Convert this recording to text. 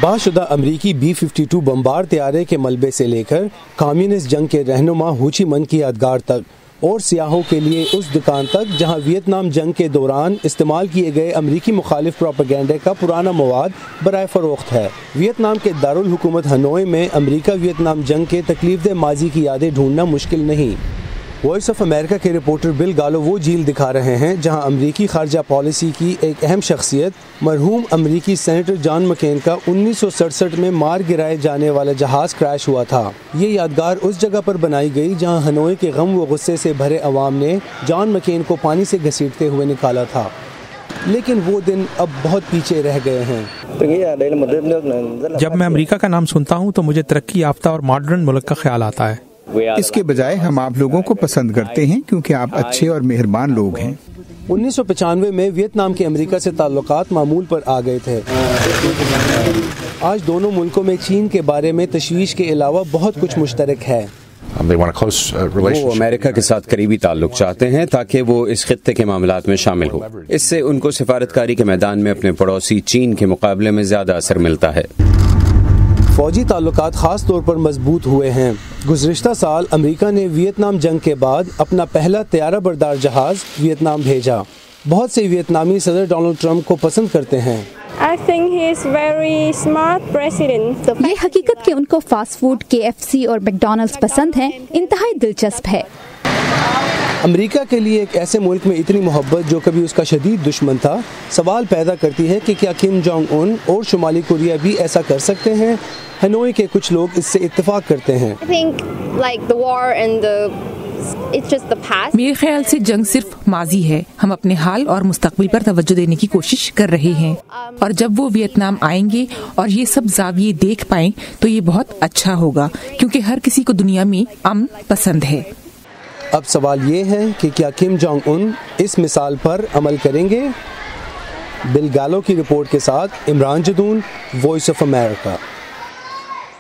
तबाह शुदा अमरीकी B-52 बमबार तैयारे के मलबे से लेकर कम्युनिस्ट जंग के रहनुमा हो ची मिन्ह की यादगार तक और सियाहों के लिए उस दुकान तक जहां वियतनाम जंग के दौरान इस्तेमाल किए गए अमरीकी मुखालिफ प्रोपेगेंडे का पुराना मवाद बराए फ़रोख्त है। वियतनाम के दारुल हुकूमत हनोई में अमरीका वियतनाम जंग के तकलीफदेह माजी की यादें ढूंढना मुश्किल नहीं। वॉइस ऑफ अमेरिका के रिपोर्टर बिल गालो वो झील दिखा रहे हैं जहां अमरीकी खारजा पॉलिसी की एक अहम शख्सियत मरहूम अमरीकी सेनेटर जॉन मकेन का 1967 में मार गिराए जाने वाला जहाज़ क्रैश हुआ था। ये यादगार उस जगह पर बनाई गई जहां हनोई के गम व गुस्से से भरे अवाम ने जॉन मकेन को पानी से घसीटते हुए निकाला था, लेकिन वो दिन अब बहुत पीछे रह गए हैं। जब मैं अमेरिका का नाम सुनता हूँ तो मुझे तरक्की याफ्ता और मॉडर्न मुल्क का ख्याल आता है। इसके बजाय हम आप लोगों को पसंद करते हैं क्योंकि आप अच्छे और मेहरबान लोग हैं। 1995 में वियतनाम के अमेरिका से ताल्लुकात मामूल पर आ गए थे। आज दोनों मुल्कों में चीन के बारे में तशवीश के अलावा बहुत कुछ मुश्तरक है। वो अमेरिका के साथ करीबी ताल्लुक चाहते हैं ताकि वो इस खित्ते के मामलात में शामिल हो। इससे उनको सिफारतकारी के मैदान में अपने पड़ोसी चीन के मुकाबले में ज़्यादा असर मिलता है। फौजी ताल्लुकात ख़ास तौर पर मजबूत हुए हैं। गुज़िश्ता साल अमेरिका ने वियतनाम जंग के बाद अपना पहला तैयारा बरदार जहाज़ वियतनाम भेजा। बहुत से वियतनामी सदर डोनाल्ड ट्रंप को पसंद करते हैं। I think he is very smart president. ये हकीकत कि उनको फास्ट फूड KFC और मैकडॉनल्ड्स पसंद हैं इंतहाई दिलचस्प है। अमेरिका के लिए एक ऐसे मुल्क में इतनी मोहब्बत जो कभी उसका शदीद दुश्मन था सवाल पैदा करती है कि क्या किम जोंग उन और शुमाली कोरिया भी ऐसा कर सकते हैं। हनोई के कुछ लोग इससे इत्तेफाक करते हैं। मेरे ख्याल से जंग सिर्फ माजी है। हम अपने हाल और मुस्तकबिल पर तवज्जो देने की कोशिश कर रहे हैं और जब वो वियतनाम आएंगे और ये सब ज़ाविये देख पाएं तो ये बहुत अच्छा होगा क्योंकि हर किसी को दुनिया में अमन पसंद है। अब सवाल ये है कि क्या किम जोंग उन इस मिसाल पर अमल करेंगे। बिल गालो की रिपोर्ट के साथ Imran Jadoon, voice of America.